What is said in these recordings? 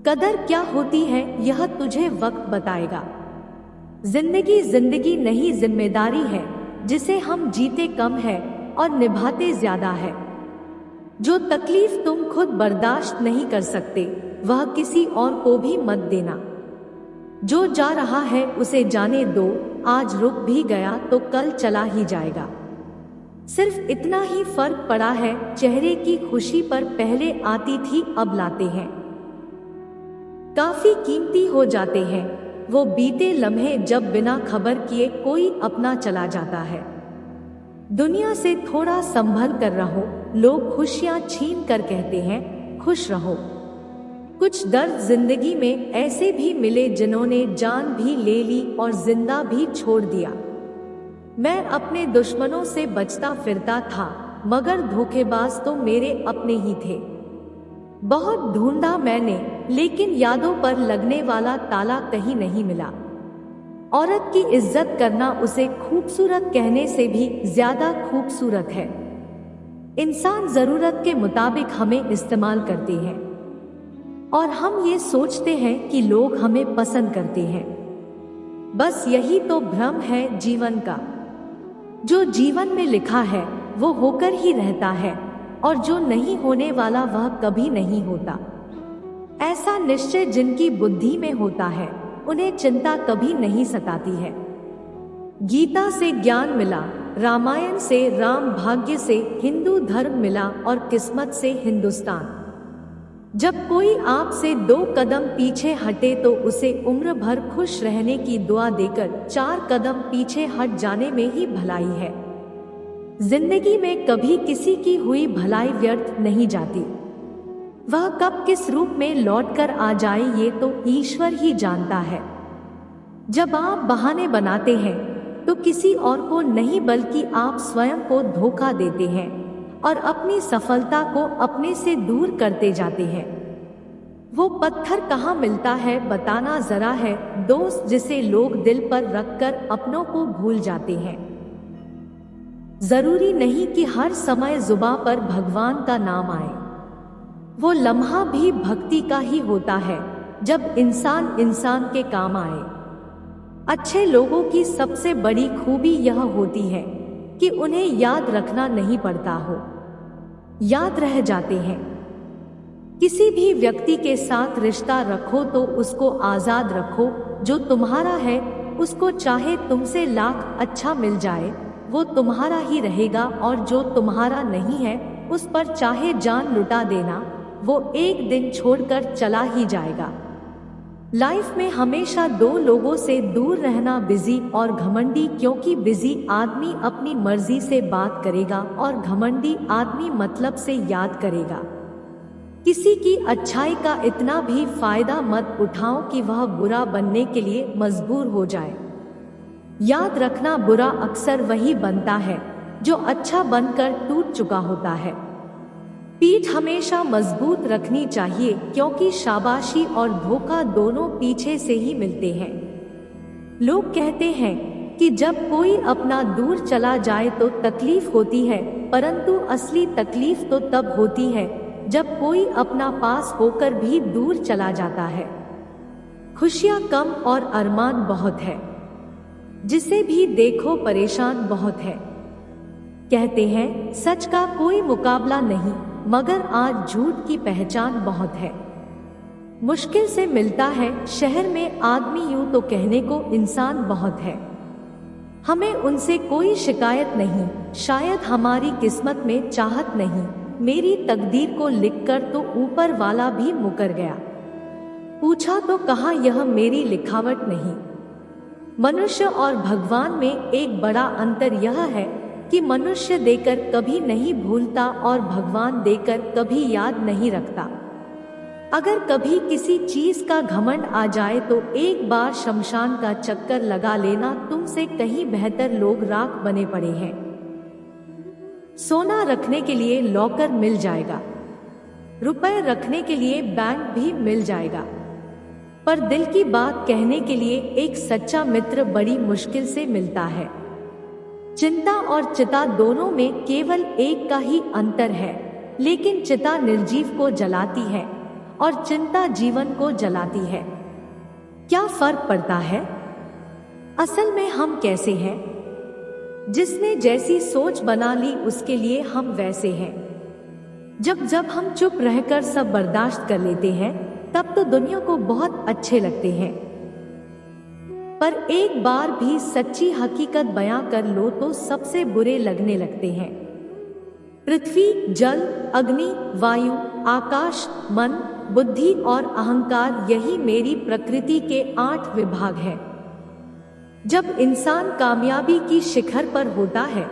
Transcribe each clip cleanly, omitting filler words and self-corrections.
कदर क्या होती है यह तुझे वक्त बताएगा। जिंदगी जिंदगी नहीं, जिम्मेदारी है जिसे हम जीते कम है और निभाते ज्यादा है। जो तकलीफ तुम खुद बर्दाश्त नहीं कर सकते वह किसी और को भी मत देना। जो जा रहा है उसे जाने दो, आज रुक भी गया तो कल चला ही जाएगा। सिर्फ इतना ही फर्क पड़ा है, चेहरे की खुशी पर पहले आती थी अब लाते हैं। काफी कीमती हो जाते हैं वो बीते लम्हे जब बिना खबर किए कोई अपना चला जाता है। दुनिया से थोड़ा संभल कर रहो, लोग खुशियां छीन कर कहते हैं खुश रहो। कुछ दर्द जिंदगी में ऐसे भी मिले जिन्होंने जान भी ले ली और जिंदा भी छोड़ दिया। मैं अपने दुश्मनों से बचता फिरता था मगर धोखेबाज तो मेरे अपने ही थे। बहुत ढूंढा मैंने लेकिन यादों पर लगने वाला ताला कहीं नहीं मिला। औरत की इज्जत करना उसे खूबसूरत कहने से भी ज्यादा खूबसूरत है। इंसान जरूरत के मुताबिक हमें इस्तेमाल करते हैं और हम ये सोचते हैं कि लोग हमें पसंद करते हैं। बस यही तो भ्रम है जीवन का। जो जीवन में लिखा है वो होकर ही रहता है और जो नहीं होने वाला वह कभी नहीं होता। ऐसा निश्चय जिनकी बुद्धि में होता है उन्हें चिंता कभी नहीं सताती है। गीता से ज्ञान मिला, रामायण से राम, भाग्य से हिंदू धर्म मिला और किस्मत से हिंदुस्तान। जब कोई आपसे 2 कदम पीछे हटे तो उसे उम्र भर खुश रहने की दुआ देकर 4 कदम पीछे हट जाने में ही भलाई है। जिंदगी में कभी किसी की हुई भलाई व्यर्थ नहीं जाती। वह कब किस रूप में लौटकर आ जाए ये तो ईश्वर ही जानता है। जब आप बहाने बनाते हैं तो किसी और को नहीं बल्कि आप स्वयं को धोखा देते हैं और अपनी सफलता को अपने से दूर करते जाते हैं। वो पत्थर कहाँ मिलता है बताना जरा है, दोस्त जिसे लोग दिल पर रखकर अपनों को भूल जाते हैं। जरूरी नहीं कि हर समय जुबां पर भगवान का नाम आए। वो लम्हा भी भक्ति का ही होता है जब इंसान इंसान के काम आए। अच्छे लोगों की सबसे बड़ी खूबी यह होती है कि उन्हें याद रखना नहीं पड़ता हो, याद रह जाते हैं। किसी भी व्यक्ति के साथ रिश्ता रखो तो उसको आजाद रखो। जो तुम्हारा है उसको चाहे तुमसे लाख अच्छा मिल जाए वो तुम्हारा ही रहेगा और जो तुम्हारा नहीं है उस पर चाहे जान लुटा देना वो एक दिन छोड़कर चला ही जाएगा। लाइफ में हमेशा 2 लोगों से दूर रहना, बिजी और घमंडी, क्योंकि बिजी आदमी अपनी मर्जी से बात करेगा और घमंडी आदमी मतलब से याद करेगा। किसी की अच्छाई का इतना भी फायदा मत उठाओ कि वह बुरा बनने के लिए मजबूर हो जाए। याद रखना, बुरा अक्सर वही बनता है जो अच्छा बनकर टूट चुका होता है। पीठ हमेशा मजबूत रखनी चाहिए क्योंकि शाबाशी और धोखा दोनों पीछे से ही मिलते हैं। लोग कहते हैं कि जब कोई अपना दूर चला जाए तो तकलीफ होती है, परंतु असली तकलीफ तो तब होती है जब कोई अपना पास होकर भी दूर चला जाता है। खुशियां कम और अरमान बहुत है, जिसे भी देखो परेशान बहुत है। कहते हैं सच का कोई मुकाबला नहीं, मगर आज झूठ की पहचान बहुत है। मुश्किल से मिलता है शहर में आदमी, यूं तो कहने को इंसान बहुत है। हमें उनसे कोई शिकायत नहीं, शायद हमारी किस्मत में चाहत नहीं। मेरी तकदीर को लिखकर तो ऊपर वाला भी मुकर गया। पूछा तो कहा यह मेरी लिखावट नहीं। मनुष्य और भगवान में एक बड़ा अंतर यह है कि मनुष्य देकर कभी नहीं भूलता और भगवान देकर कभी याद नहीं रखता। अगर कभी किसी चीज का घमंड आ जाए तो एक बार शमशान का चक्कर लगा लेना, तुमसे कहीं बेहतर लोग राख बने पड़े हैं। सोना रखने के लिए लॉकर मिल जाएगा, रुपए रखने के लिए बैंक भी मिल जाएगा, पर दिल की बात कहने के लिए एक सच्चा मित्र बड़ी मुश्किल से मिलता है। चिंता और चिता दोनों में केवल एक का ही अंतर है, लेकिन चिता निर्जीव को जलाती है और चिंता जीवन को जलाती है। क्या फर्क पड़ता है? असल में हम कैसे हैं? जिसने जैसी सोच बना ली उसके लिए हम वैसे हैं। जब जब हम चुप रहकर सब बर्दाश्त कर लेते हैं तब तो दुनिया को बहुत अच्छे लगते हैं, पर एक बार भी सच्ची हकीकत बयां कर लो तो सबसे बुरे लगने लगते हैं। पृथ्वी, जल, अग्नि, वायु, आकाश, मन, बुद्धि और अहंकार, यही मेरी प्रकृति के 8 विभाग हैं। जब इंसान कामयाबी की शिखर पर होता है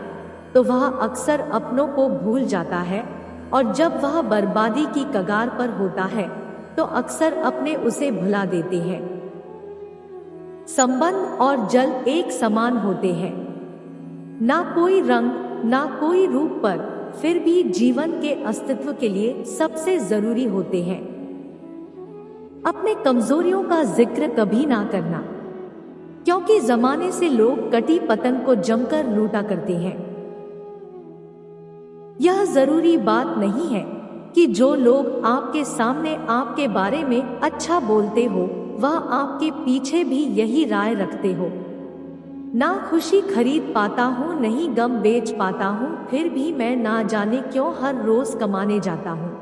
तो वह अक्सर अपनों को भूल जाता है, और जब वह बर्बादी की कगार पर होता है तो अक्सर अपने उसे भुला देते हैं। संबंध और जल एक समान होते हैं, ना कोई रंग, ना कोई रूप, पर फिर भी जीवन के अस्तित्व के लिए सबसे जरूरी होते हैं। अपने कमजोरियों का जिक्र कभी ना करना, क्योंकि जमाने से लोग कटी पतंग को जमकर लूटा करते हैं। यह जरूरी बात नहीं है कि जो लोग आपके सामने आपके बारे में अच्छा बोलते हो वह आपके पीछे भी यही राय रखते हो। ना खुशी खरीद पाता हूँ, नहीं गम बेच पाता हूँ, फिर भी मैं ना जाने क्यों हर रोज कमाने जाता हूँ।